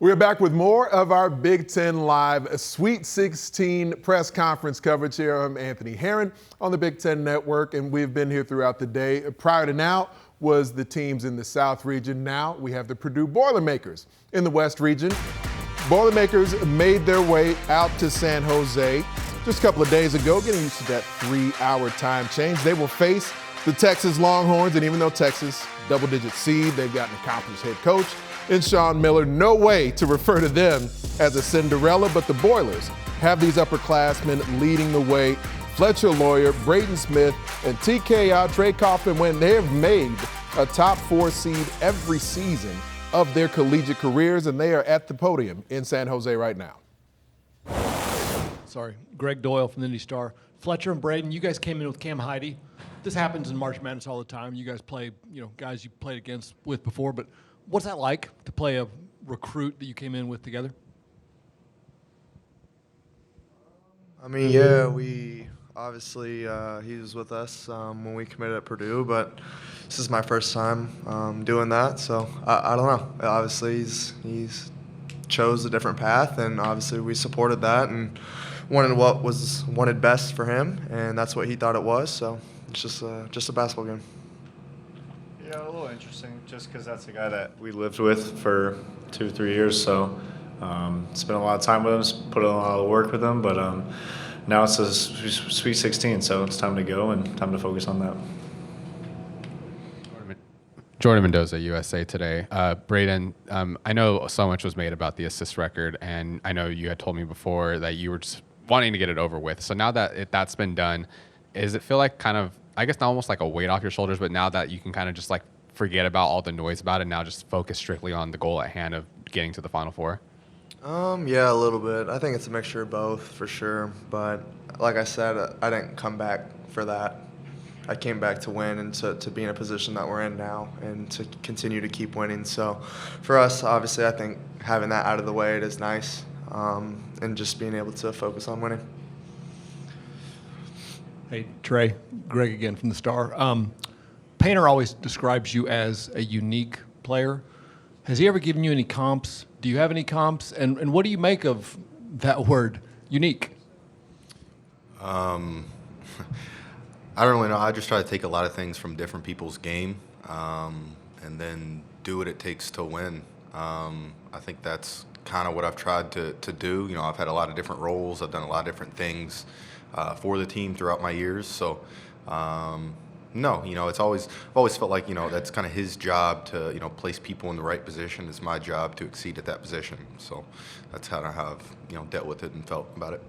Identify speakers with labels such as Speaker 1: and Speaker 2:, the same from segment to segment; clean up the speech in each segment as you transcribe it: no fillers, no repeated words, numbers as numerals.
Speaker 1: We're back with more of our Big Ten Live Sweet 16 press conference coverage here. I'm Anthony Herron on the Big Ten Network, and we've been here throughout the day. Prior to now was the teams in the South region. Now we have the Purdue Boilermakers in the West region. Boilermakers made their way out to San Jose just a couple of days ago, getting used to that 3-hour time change. They will face the Texas Longhorns, and even though Texas, double-digit seed, they've got an accomplished head coach in Sean Miller. No way to refer to them as a Cinderella, but the Boilers have these upperclassmen leading the way. Fletcher Lawyer, Braden Smith, and TK Trey Kaufman, when they have made a top 4 seed every season of their collegiate careers, and they are at the podium in San Jose right now.
Speaker 2: Greg Doyle from the Indy Star. Fletcher and Braden, you guys came in with Cam Heide. This happens in March Madness all the time. You guys play, guys you played with before, but what's that like to play a recruit that you came in with together?
Speaker 3: I mean, yeah, we obviously he was with us when we committed at Purdue, but this is my first time doing that, so I don't know. Obviously, he's chose a different path, and obviously we supported that and wanted what was wanted best for him, and that's what he thought it was. So it's just a basketball game.
Speaker 4: Yeah, a little interesting, just because that's a guy that we lived with for 2-3 years. So spent a lot of time with him, put in a lot of work with him. But now it's a Sweet 16, so it's time to go and time to focus on that.
Speaker 5: Jordan Mendoza, USA Today. Braden, I know so much was made about the assist record, and I know you had told me before that you were just wanting to get it over with. So now that that's been done, does it feel like kind of, I guess not almost like a weight off your shoulders, but now that you can kind of just like forget about all the noise about it, now just focus strictly on the goal at hand of getting to the Final Four?
Speaker 3: Yeah, a little bit. I think it's a mixture of both for sure. But like I said, I didn't come back for that. I came back to win and to be in a position that we're in now and to continue to keep winning. So for us, obviously, I think having that out of the way, it is nice, and just being able to focus on winning.
Speaker 2: Hey, Trey, Greg again from the Star. Painter always describes you as a unique player. Has he ever given you any comps? Do you have any comps? And what do you make of that word, unique?
Speaker 6: I don't really know. I just try to take a lot of things from different people's game and then do what it takes to win. I think that's kind of what I've tried to do. I've had a lot of different roles. I've done a lot of different things for the team throughout my years. So, no, it's I've always felt like, that's kind of his job to, place people in the right position. It's my job to exceed at that position. So that's how I have, dealt with it and felt about it.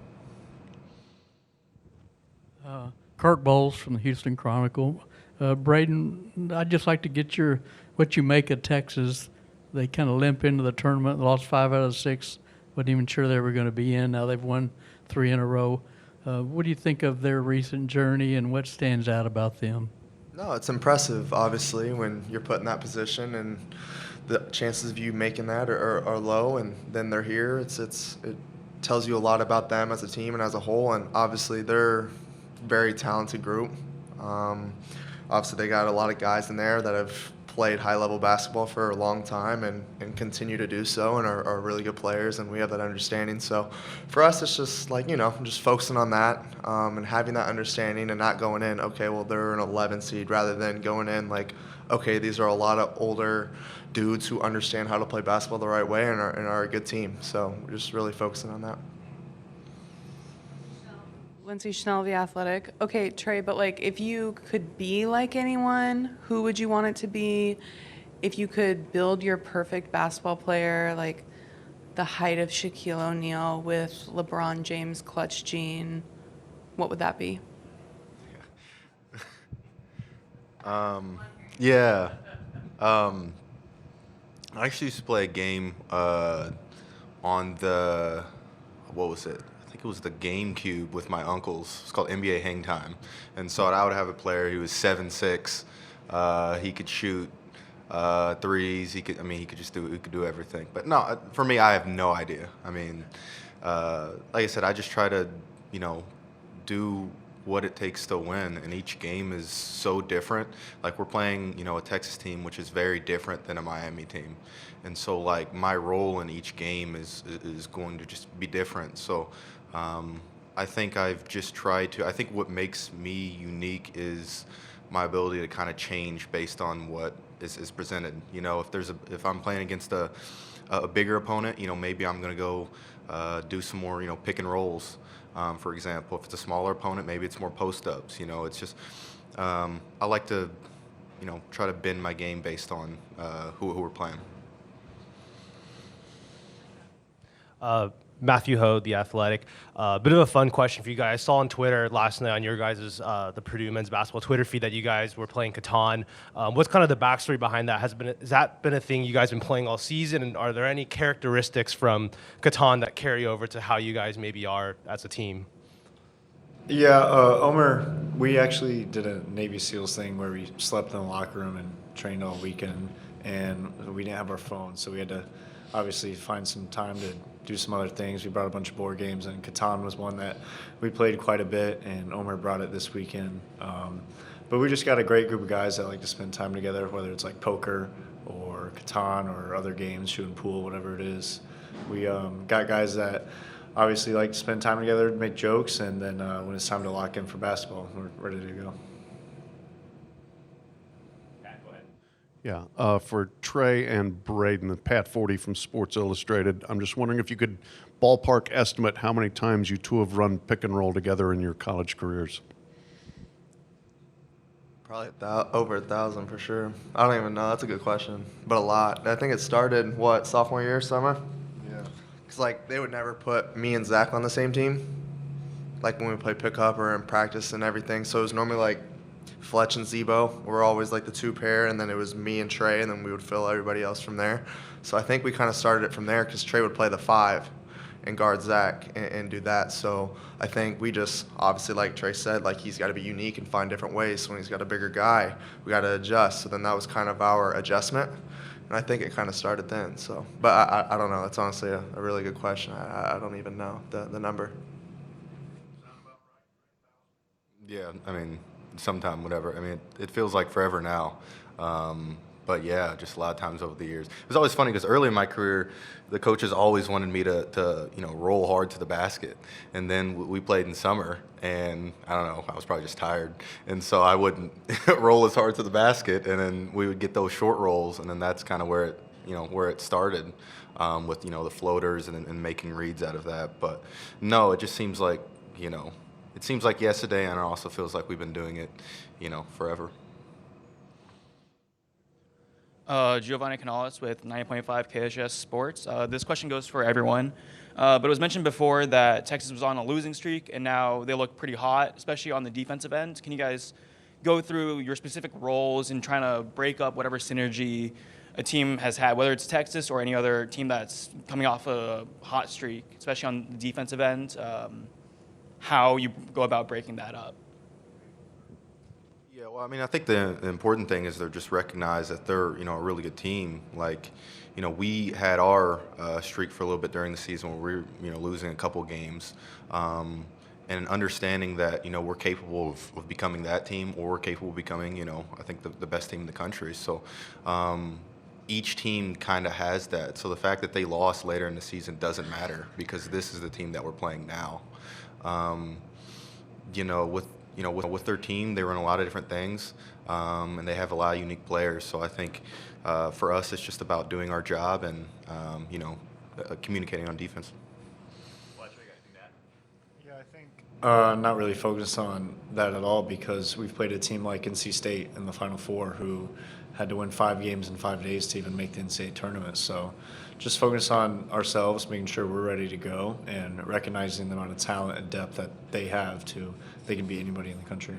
Speaker 7: Kirk Bowles from the Houston Chronicle. Braden, I'd just like to get what you make of Texas. They kind of limp into the tournament, lost 5 out of 6, wasn't even sure they were going to be in. Now they've won 3 in a row. What do you think of their recent journey, and what stands out about them?
Speaker 3: No, it's impressive, obviously, when you're put in that position and the chances of you making that are low, and then they're here. It tells you a lot about them as a team and as a whole, and obviously they're very talented group. Obviously they got a lot of guys in there that have played high-level basketball for a long time and continue to do so and are really good players, and we have that understanding. So for us, it's just like, just focusing on that and having that understanding and not going in, okay, well, they're an 11 seed, rather than going in like, okay, these are a lot of older dudes who understand how to play basketball the right way and are a good team. So we're just really focusing on that.
Speaker 8: Lindsay Schnell, The Athletic. Okay, Trey, but if you could be like anyone, who would you want it to be? If you could build your perfect basketball player, like the height of Shaquille O'Neal with LeBron James clutch gene, what would that be?
Speaker 6: Yeah. I actually used to play a game on the, what was it? I think it was the GameCube with my uncles. It's called NBA Hang Time. And so I would have a player who was 7'6". He could shoot threes. He could just do everything. But no, for me, I have no idea. Like I said, I just try to, do what it takes to win, and each game is so different. Like, we're playing, a Texas team which is very different than a Miami team, and so like my role in each game is going to just be different. So I think I've just tried to. I think what makes me unique is my ability to kind of change based on what is presented. If I'm playing against a bigger opponent, maybe I'm going to go do some more, pick and rolls. For example, if it's a smaller opponent, maybe it's more post-ups. It's just I like to, try to bend my game based on who we're playing.
Speaker 9: Matthew Ho, The Athletic. Bit of a fun question for you guys. I saw on Twitter last night on your guys' the Purdue men's basketball Twitter feed that you guys were playing Catan. What's kind of the backstory behind that? Has that been a thing you guys been playing all season? And are there any characteristics from Catan that carry over to how you guys maybe are as a team?
Speaker 4: Yeah, Omer, we actually did a Navy SEALs thing where we slept in the locker room and trained all weekend, and we didn't have our phones, so we had to obviously find some time to do some other things. We brought a bunch of board games, and Catan was one that we played quite a bit, and Omer brought it this weekend. But we just got a great group of guys that like to spend time together, whether it's like poker or Catan or other games, shooting pool, whatever it is. We got guys that obviously like to spend time together, make jokes, and then when it's time to lock in for basketball, we're ready to go.
Speaker 10: Yeah, for Trey and Braden, Pat 40 from Sports Illustrated, I'm just wondering if you could ballpark estimate how many times you two have run pick and roll together in your college careers.
Speaker 3: Probably over 1,000 for sure. I don't even know. That's a good question, but a lot. I think it started, sophomore year, summer? Yeah. Because, they would never put me and Zach on the same team, when we played pickup or in practice and everything. So it was normally, Fletch and Zebo were always the two pair, and then it was me and Trey, and then we would fill everybody else from there. So I think we kind of started it from there because Trey would play the 5 and guard Zach and do that. So I think we just, obviously, like Trey said, he's got to be unique and find different ways. So when he's got a bigger guy, we got to adjust. So then that was kind of our adjustment, and I think it kind of started then. So, but I don't know. That's honestly a really good question. I don't even know the number.
Speaker 6: Yeah, sometime, whatever. It feels like forever now. But yeah, just a lot of times over the years. It was always funny because early in my career, the coaches always wanted me to roll hard to the basket. And then we played in summer, and I don't know, I was probably just tired. And so I wouldn't roll as hard to the basket, and then we would get those short rolls, and then that's kind of where it started with, the floaters and making reads out of that. But no, it just seems like, it seems like yesterday, and it also feels like we've been doing it, forever.
Speaker 11: Giovanni Canales with 90.5 KSGS Sports. This question goes for everyone, but it was mentioned before that Texas was on a losing streak, and now they look pretty hot, especially on the defensive end. Can you guys go through your specific roles in trying to break up whatever synergy a team has had, whether it's Texas or any other team that's coming off a hot streak, especially on the defensive end, how you go about breaking that up?
Speaker 6: Yeah, well, I think the important thing is they're just recognize that they're, a really good team. We had our streak for a little bit during the season where we were, losing a couple games. And understanding that, we're capable of becoming that team, or we're capable of becoming, I think the best team in the country. So each team kind of has that. So the fact that they lost later in the season doesn't matter because this is the team that we're playing now. With their team, they run a lot of different things, and they have a lot of unique players. So I think for us, it's just about doing our job and, communicating on defense.
Speaker 4: Yeah, I think not really focused on that at all because we've played a team like NC State in the Final Four who had to win 5 games in 5 days to even make the NCAA tournament. So just focus on ourselves, making sure we're ready to go, and recognizing the amount of talent and depth that they have they can beat anybody in the country.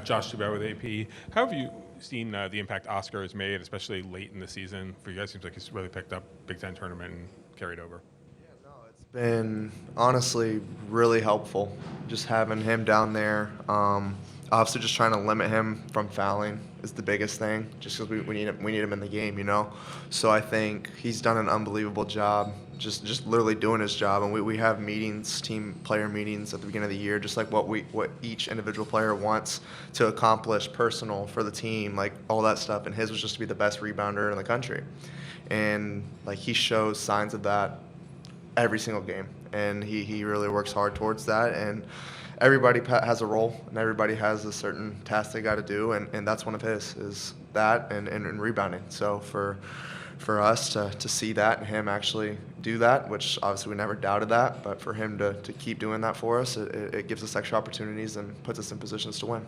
Speaker 12: Josh Dubert with AP. How have you seen the impact Oscar has made, especially late in the season? For you guys, seems like he's really picked up Big Ten tournament and carried over.
Speaker 3: Yeah, no, it's been honestly really helpful just having him down there. Obviously, just trying to limit him from fouling is the biggest thing, just because we need him in the game, you know. So I think he's done an unbelievable job, just literally doing his job. And we have meetings, team player meetings at the beginning of the year, just like what each individual player wants to accomplish, personal for the team, like all that stuff. And his was just to be the best rebounder in the country, and like he shows signs of that every single game, and he really works hard towards that. And everybody has a role, and everybody has a certain task they got to do, and that's one of his, is that and rebounding. So for us to see that and him actually do that, which obviously we never doubted that, but for him to keep doing that for us, it gives us extra opportunities and puts us in positions to win.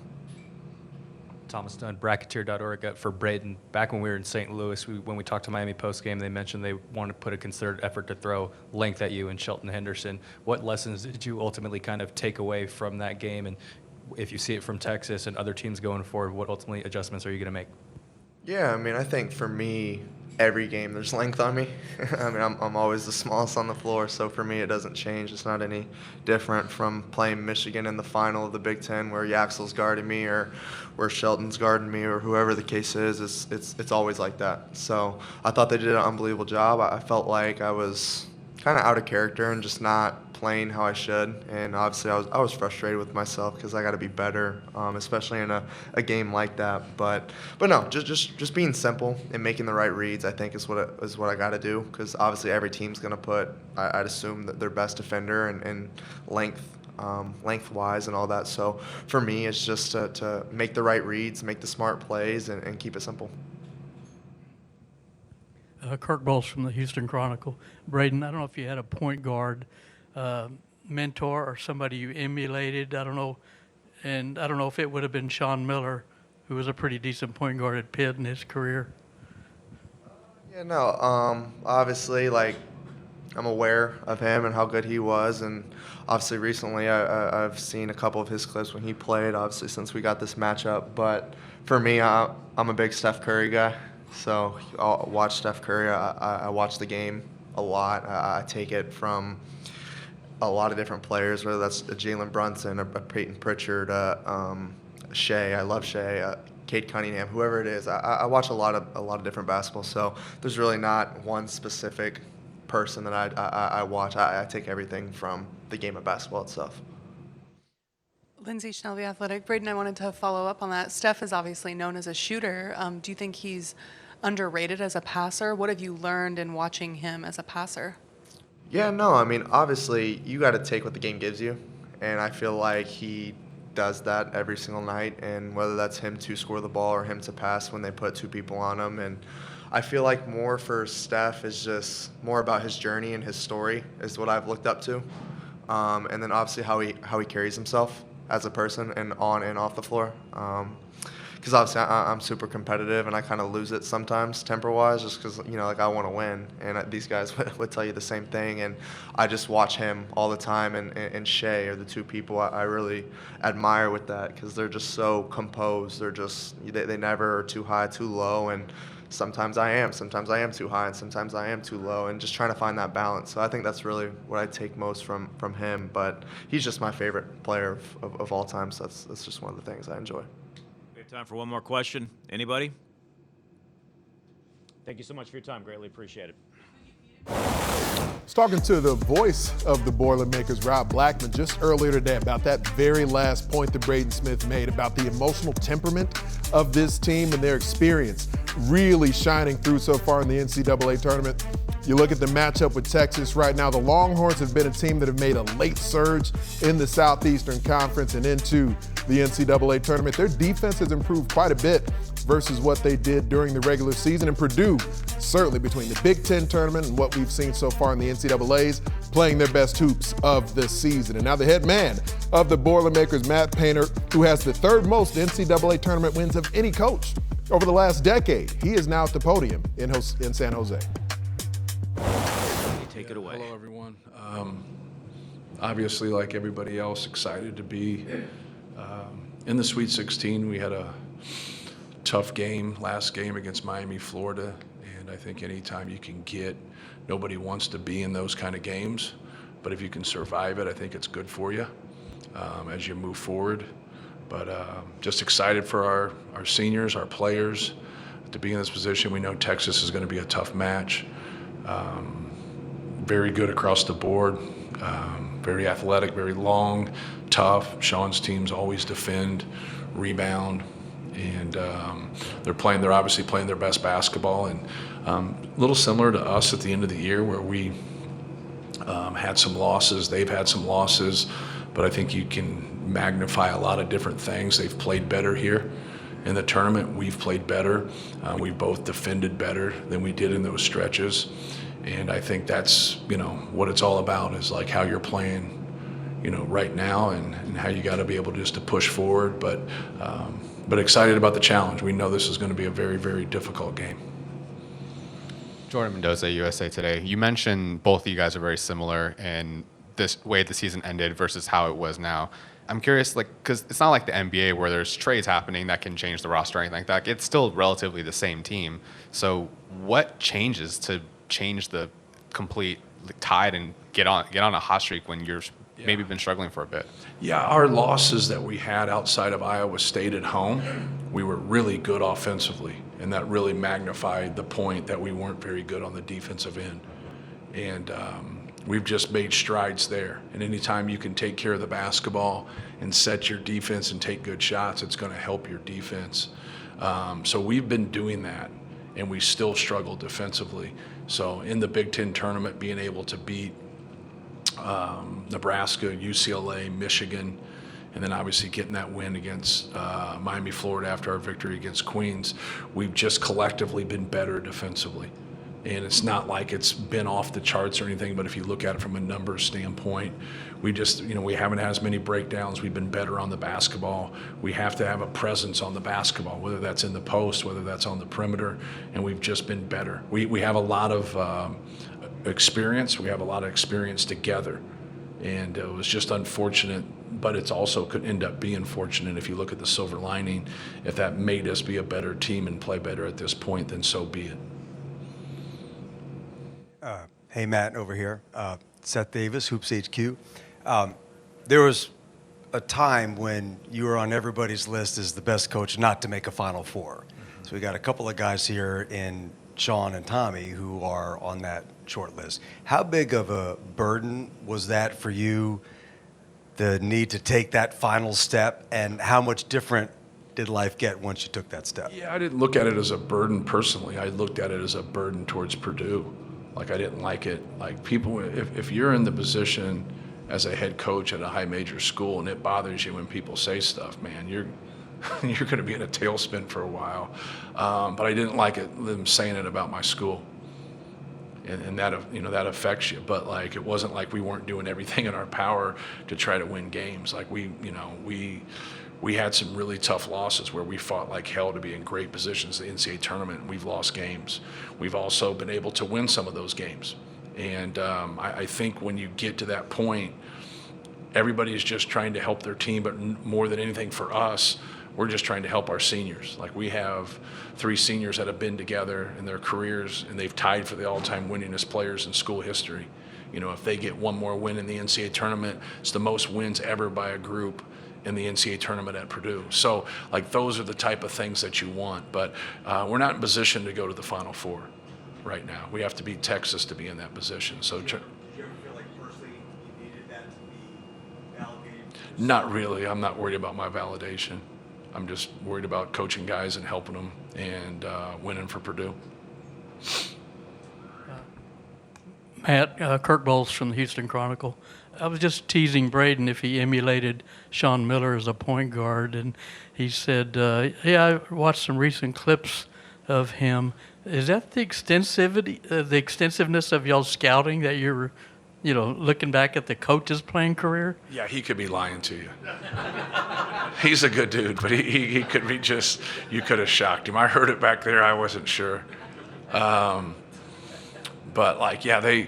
Speaker 13: Thomas Dunn, Bracketeer.org for Braden. Back when we were in St. Louis, when we talked to Miami postgame, they mentioned they wanted to put a concerted effort to throw length at you and Shelton Henderson. What lessons did you ultimately kind of take away from that game? And if you see it from Texas and other teams going forward, what ultimately adjustments are you going to make?
Speaker 3: Yeah, I mean, I think for me, every game there's length on me. I mean, I'm always the smallest on the floor, so for me it doesn't change. It's not any different from playing Michigan in the final of the Big Ten, where Yaxel's guarding me or where Shelton's guarding me or whoever the case is. It's always like that. So I thought they did an unbelievable job. I felt like I was kind of out of character and just not playing how I should, and obviously I was frustrated with myself because I got to be better, especially in a game like that. But no, just being simple and making the right reads, I think is what I got to do, because obviously every team's going to put, I'd assume, that their best defender and lengthwise and all that. So for me, it's just to make the right reads, make the smart plays, and keep it simple.
Speaker 7: Kirk Bowles from the Houston Chronicle. Braden, I don't know if you had a point guard mentor or somebody you emulated. I don't know, and I don't know if it would have been Sean Miller, who was a pretty decent point guard at Pitt in his career.
Speaker 3: Yeah, no, obviously, like, I'm aware of him and how good he was, and obviously recently I've seen a couple of his clips when he played, obviously since we got this matchup. But for me, I'm a big Steph Curry guy, so I'll watch Steph Curry. I watch the game a lot. I take it from a lot of different players, whether that's Jalen Brunson, a Peyton Pritchard, Shea. I love Shea. Cade Cunningham, whoever it is. I watch a lot of different basketball, so there's really not one specific person that I watch. I take everything from the game of basketball itself.
Speaker 8: Lindsay Schnell, The Athletic. Braden, I wanted to follow up on that. Steph is obviously known as a shooter. Do you think he's underrated as a passer? What have you learned in watching him as a passer?
Speaker 3: Yeah, no, I mean, obviously, you got to take what the game gives you, and I feel like he does that every single night, and whether that's him to score the ball or him to pass when they put two people on him. And I feel like more for Steph is just more about his journey and his story is what I've looked up to, and then obviously how he carries himself as a person and on and off the floor. Because obviously I'm super competitive and I kind of lose it sometimes temper-wise, just because, you know, like, I want to win, and these guys would tell you the same thing. And I just watch him all the time, and Shea are the two people I really admire with that, because they're just so composed. They never are too high, too low, and sometimes I am too high, and sometimes I am too low, and just trying to find that balance. So I think that's really what I take most from him. But he's just my favorite player of all time, so that's just one of the things I enjoy.
Speaker 14: We have time for one more question. Anybody? Thank you so much for your time. Greatly appreciate it.
Speaker 1: I was talking to the voice of the Boilermakers, Rob Blackman, just earlier today about that very last point that Braden Smith made about the emotional temperament of this team and their experience really shining through so far in the NCAA tournament. You look at the matchup with Texas right now, the Longhorns have been a team that have made a late surge in the Southeastern Conference and into the NCAA tournament. Their defense has improved quite a bit versus what they did during the regular season. And Purdue, certainly between the Big Ten tournament and what we've seen so far in the NCAAs, playing their best hoops of the season. And now the head man of the Boilermakers, Matt Painter, who has the third most NCAA tournament wins of any coach over the last decade. He is now at the podium in San Jose.
Speaker 14: Take it away.
Speaker 15: Hello, everyone. Obviously, like everybody else, excited to be in the Sweet 16. We had a tough game, last game against Miami, Florida, and I think anytime you can get, nobody wants to be in those kind of games, but if you can survive it, I think it's good for you as you move forward. But just excited for our seniors, our players, to be in this position. We know Texas is going to be a tough match. Very good across the board, very athletic, very long, tough. Sean's teams always defend, rebound, and they're obviously playing their best basketball. And a little similar to us at the end of the year, where we had some losses, they've had some losses, but I think you can magnify a lot of different things. They've played better here in the tournament. We've played better. We've both defended better than we did in those stretches. And I think that's, what it's all about, is like how you're playing, right now, and how you got to be able just to push forward. But excited about the challenge. We know this is going to be a very, very difficult game.
Speaker 5: Jordan Mendoza, USA Today. You mentioned both of you guys are very similar in this way the season ended versus how it was now. I'm curious, because it's not like the NBA where there's trades happening that can change the roster or anything like that. It's still relatively the same team. So what changes to change the complete tide and get on a hot streak when you're maybe been struggling for a bit?
Speaker 15: Yeah, our losses that we had outside of Iowa State at home, we were really good offensively, and that really magnified the point that we weren't very good on the defensive end. And we've just made strides there. And anytime you can take care of the basketball and set your defense and take good shots, it's going to help your defense. So we've been doing that, and we still struggle defensively. So in the Big Ten tournament, being able to beat Nebraska, UCLA, Michigan, and then obviously getting that win against Miami, Florida after our victory against Queens, we've just collectively been better defensively. And it's not like it's been off the charts or anything, but if you look at it from a numbers standpoint, we just, we haven't had as many breakdowns. We've been better on the basketball. We have to have a presence on the basketball, whether that's in the post, whether that's on the perimeter, and we've just been better. We have a lot of experience. We have a lot of experience together, and it was just unfortunate, but it's also could end up being fortunate if you look at the silver lining. If that made us be a better team and play better at this point, then so be it.
Speaker 16: Hey, Matt, over here. Seth Davis, Hoops HQ. There was a time when you were on everybody's list as the best coach not to make a Final Four. So we got a couple of guys here in Sean and Tommy who are on that short list. How big of a burden was that for you, the need to take that final step, and how much different did life get once you took that step?
Speaker 15: Yeah, I didn't look at it as a burden personally. I looked at it as a burden towards Purdue. Like, I didn't like it. Like, people, if you're in the position as a head coach at a high major school and it bothers you when people say stuff, man, you're going to be in a tailspin for a while. But I didn't like them saying it about my school. And that, that affects you. But like, it wasn't like we weren't doing everything in our power to try to win games. Like, we had some really tough losses where we fought like hell to be in great positions in the NCAA tournament, and we've lost games. We've also been able to win some of those games. And I think when you get to that point, everybody is just trying to help their team, but more than anything for us, we're just trying to help our seniors. Like, we have 3 seniors that have been together in their careers, and they've tied for the all-time winningest players in school history. If they get one more win in the NCAA tournament, it's the most wins ever by a group in the NCAA tournament at Purdue. So, like, those are the type of things that you want. But we're not in position to go to the Final Four right now. We have to beat Texas to be in that position. So,
Speaker 16: Did you ever feel like personally you needed that to be validated?
Speaker 15: Not really. I'm not worried about my validation. I'm just worried about coaching guys and helping them and winning for Purdue.
Speaker 7: Matt, Kirk Bowles from the Houston Chronicle. I was just teasing Braden if he emulated Sean Miller as a point guard, and he said, yeah, I watched some recent clips of him. Is that the extensiveness of y'all's scouting that you're, looking back at the coach's playing career?
Speaker 15: Yeah, he could be lying to you. He's a good dude, but he could be just, you could have shocked him. I heard it back there. I wasn't sure. But like, yeah,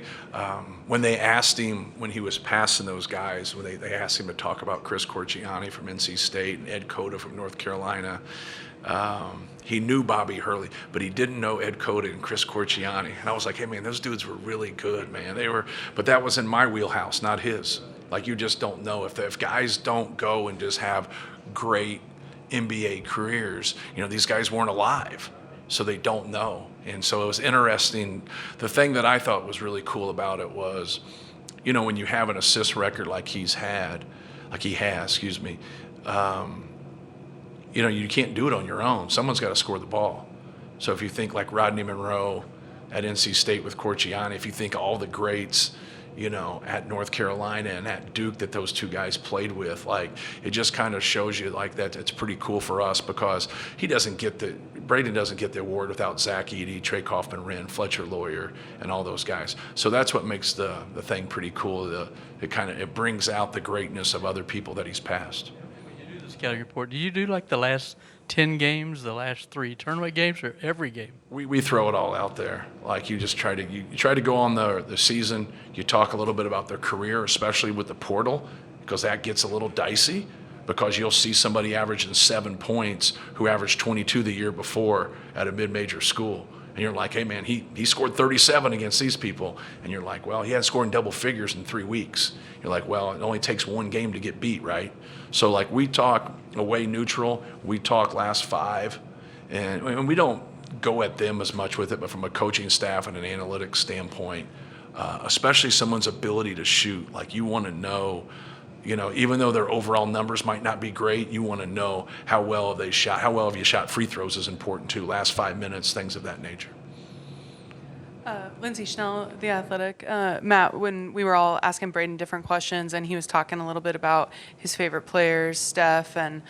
Speaker 15: when they asked him, when he was passing those guys, when they asked him to talk about Chris Corchiani from NC State and Ed Cota from North Carolina, he knew Bobby Hurley, but he didn't know Ed Cota and Chris Corchiani. And I was like, hey man, those dudes were really good, man. But that was in my wheelhouse, not his. Like, you just don't know if guys don't go and just have great NBA careers. These guys weren't alive, so they don't know. And so it was interesting. The thing that I thought was really cool about it was, when you have an assist record like he has, you can't do it on your own. Someone's got to score the ball. So if you think like Rodney Monroe at NC State with Corciani, if you think all the greats, at North Carolina and at Duke that those two guys played with, like, it just kind of shows you like that it's pretty cool for us, because Braden doesn't get the award without Zach Edey, Trey Kaufman-Renn, Fletcher Lawyer, and all those guys. So that's what makes the thing pretty cool. It brings out the greatness of other people that he's passed.
Speaker 7: When you do the scouting report, do you do like the last 10 games, the last 3 tournament games, or every game?
Speaker 15: We throw it all out there. Like, you just try to go on the season. You talk a little bit about their career, especially with the portal, because that gets a little dicey, because you'll see somebody averaging 7 points who averaged 22 the year before at a mid-major school. And you're like, hey, man, he scored 37 against these people. And you're like, well, he hadn't scored in double figures in 3 weeks. You're like, well, it only takes 1 game to get beat, right? So, like, we talk away neutral. We talk last 5. And we don't go at them as much with it, but from a coaching staff and an analytics standpoint, especially someone's ability to shoot, like, you want to know, even though their overall numbers might not be great, you want to know how well have they shot. How well have you shot? Free throws is important too. Last 5 minutes, things of that nature.
Speaker 8: Lindsay Schnell, The Athletic. Matt, when we were all asking Braden different questions, and he was talking a little bit about his favorite players, Steph and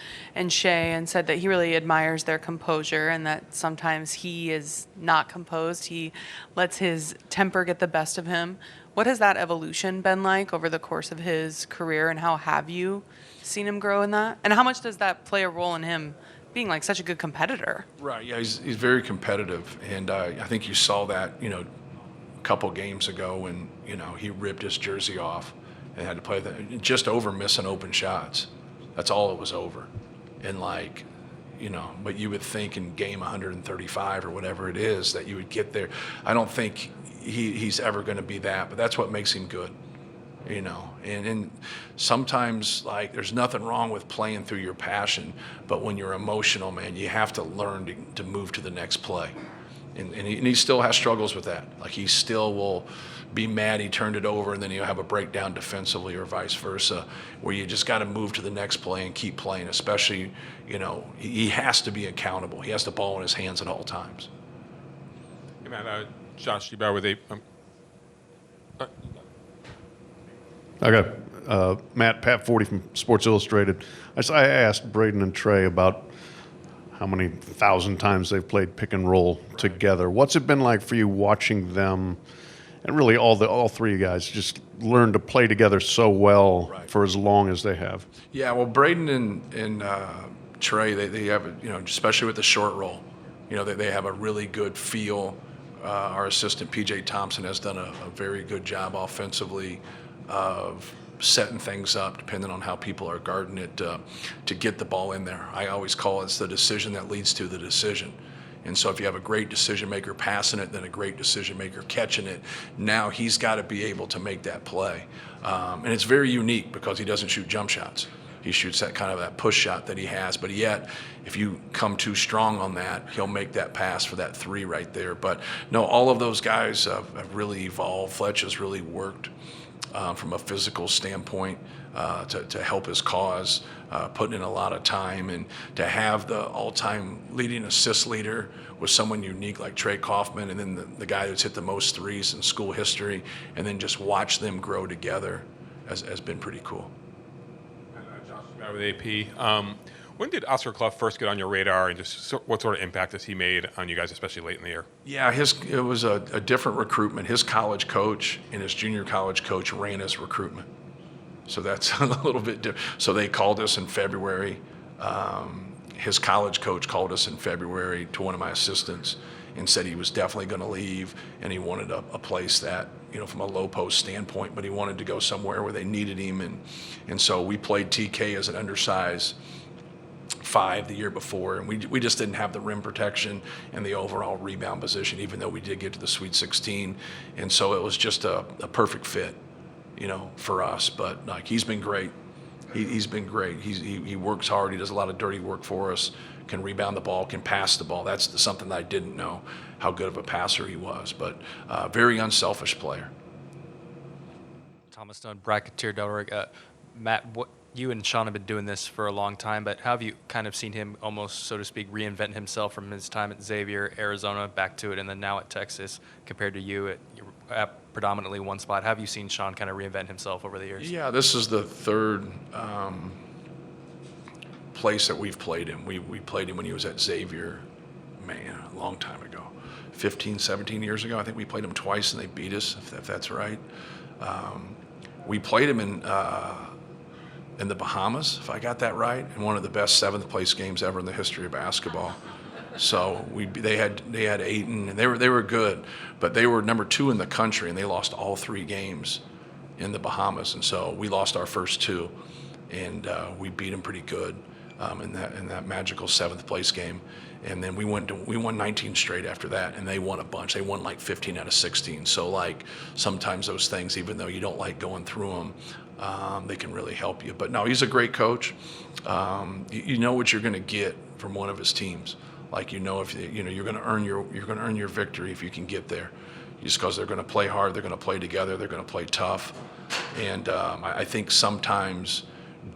Speaker 8: Shea, and said that he really admires their composure and that sometimes he is not composed. He lets his temper get the best of him. What has that evolution been like over the course of his career, and how have you seen him grow in that? And how much does that play a role in him being like such a good competitor?
Speaker 15: Right, yeah, he's very competitive, and I think you saw that, a couple games ago when, he ripped his jersey off and had to play just over missing open shots. That's all it was over. And like, but you would think in game 135 or whatever it is that you would get there. I don't think he's ever going to be that, but that's what makes him good, and sometimes, like, there's nothing wrong with playing through your passion, but when you're emotional, man, you have to learn to move to the next play, and he still has struggles with that. Like, he still will be mad he turned it over, and then he'll have a breakdown defensively or vice versa, where you just got to move to the next play and keep playing, especially, he has to be accountable. He has the ball in his hands at all times.
Speaker 12: Hey, Matt, Josh Stieber with
Speaker 10: Matt, Pat 40 from Sports Illustrated. I asked Braden and Trey about how many 1,000 times they've played pick and roll together. What's it been like for you watching them, and really all 3 of you guys, just learn to play together so well for as long as they have?
Speaker 15: Yeah, well, Braden and Trey, they have, especially with the short roll, they have a really good feel. Our assistant, P.J. Thompson, has done a very good job offensively of setting things up, depending on how people are guarding it, to get the ball in there. I always call it the decision that leads to the decision. And so if you have a great decision maker passing it, then a great decision maker catching it, now he's got to be able to make that play. And it's very unique because he doesn't shoot jump shots. He shoots that kind of that push shot that he has, but yet if you come too strong on that, he'll make that pass for that 3 right there. But no, all of those guys have really evolved. Fletch has really worked from a physical standpoint to help his cause, putting in a lot of time, and to have the all-time leading assist leader with someone unique like Trey Kaufman, and then the guy that's hit the most threes in school history, and then just watch them grow together has been pretty cool.
Speaker 12: With AP. When did Oscar Clough first get on your radar, and just what sort of impact has he made on you guys, especially late in the year?
Speaker 15: Yeah, it was a different recruitment. His college coach and his junior college coach ran his recruitment. So that's a little bit different. So they called us in February. His college coach called us in February to one of my assistants and said he was definitely going to leave, and he wanted a place that, from a low post standpoint, but he wanted to go somewhere where they needed him. And so we played TK as an undersized 5 the year before, and we just didn't have the rim protection and the overall rebound position, even though we did get to the Sweet 16. And so it was just a perfect fit. for us. But like, he's been great. He's been great. He works hard. He does a lot of dirty work for us. Can rebound the ball. Can pass the ball. That's something that I didn't know how good of a passer he was. But very unselfish player.
Speaker 13: Thomas Stone, Bracketeer.org. Matt, you and Sean have been doing this for a long time, but how have you kind of seen him almost, so to speak, reinvent himself from his time at Xavier, Arizona, back to it, and then now at Texas, compared to you at predominantly one spot? How have you seen Sean kind of reinvent himself over the years?
Speaker 15: Yeah, this is the third place that we've played him. We played him when he was at Xavier, man, a long time ago. 15, 17 years ago. I think we played him twice and they beat us, if that's right. We played him in the Bahamas, if I got that right, in one of the best seventh place games ever in the history of basketball. So they had Ayton, and they were good, but they were number 2 in the country, and they lost all 3 games in the Bahamas, and so we lost our first 2, and we beat them pretty good in that magical seventh place game. And then we won 19 straight after that, and they won a bunch. They won like 15 out of 16. So like sometimes those things, even though you don't like going through them, they can really help you. But no, he's a great coach. You know what you're going to get from one of his teams. Like if you're going to earn your victory if you can get there. Just because they're going to play hard, they're going to play together, they're going to play tough, and I think sometimes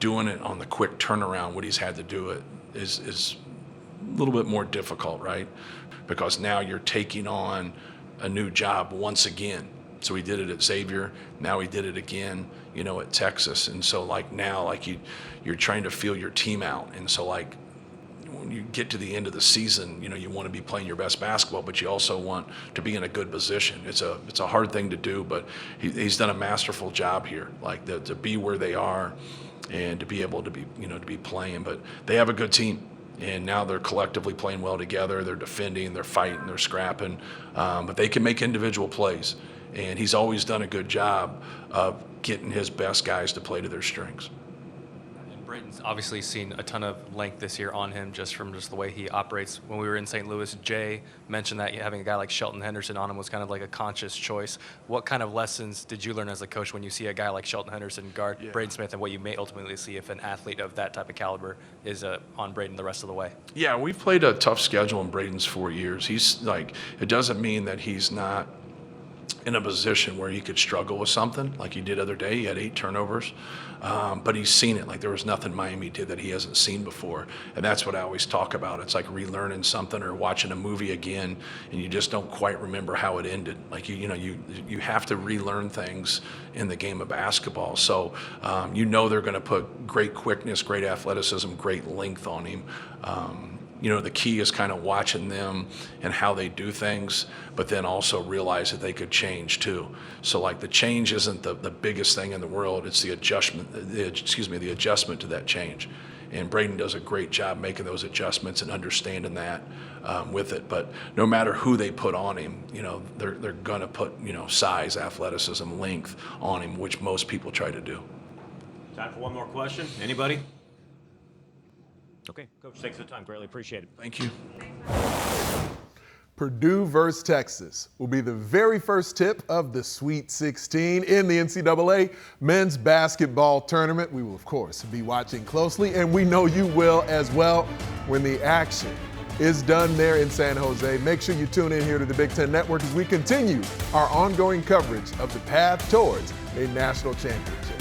Speaker 15: doing it on the quick turnaround, what he's had to do it is a little bit more difficult, right? Because now you're taking on a new job once again. So he did it at Xavier, now he did it again, at Texas. And so like now, like you're trying to feel your team out. And so like when you get to the end of the season, you want to be playing your best basketball, but you also want to be in a good position. It's a hard thing to do, but he's done a masterful job here, like to be where they are and to be able to be, to be playing. But they have a good team. And now they're collectively playing well together. They're defending, they're fighting, they're scrapping, but they can make individual plays. And he's always done a good job of getting his best guys to play to their strengths.
Speaker 13: And Brayton's obviously seen a ton of length this year on him just from the way he operates. When we were in St. Louis, Jay mentioned that having a guy like Shelton Henderson on him was kind of like a conscious choice. What kind of lessons did you learn as a coach when you see a guy like Shelton Henderson guard Braden Smith, and what you may ultimately see if an athlete of that type of caliber is on Braden the rest of the way?
Speaker 15: Yeah, we've played a tough schedule in Braden's 4 years. He's like, it doesn't mean that he's not in a position where he could struggle with something like he did the other day. He had 8 turnovers, but he's seen it. Like there was nothing Miami did that he hasn't seen before, and that's what I always talk about. It's like relearning something or watching a movie again, and you just don't quite remember how it ended. Like you have to relearn things in the game of basketball. So they're going to put great quickness, great athleticism, great length on him. The key is kind of watching them and how they do things, but then also realize that they could change too. So like the change isn't the biggest thing in the world, it's the adjustment to that change. And Braden does a great job making those adjustments and understanding that with it. But no matter who they put on him, they're going to put, size, athleticism, length on him, which most people try to do.
Speaker 14: Time for one more question. Anybody? Okay, Coach, thanks for the time. Greatly appreciate it.
Speaker 15: Thank you.
Speaker 1: Purdue versus Texas will be the very first tip of the Sweet 16 in the NCAA men's basketball tournament. We will, of course, be watching closely, and we know you will as well when the action is done there in San Jose. Make sure you tune in here to the Big Ten Network as we continue our ongoing coverage of the path towards a national championship.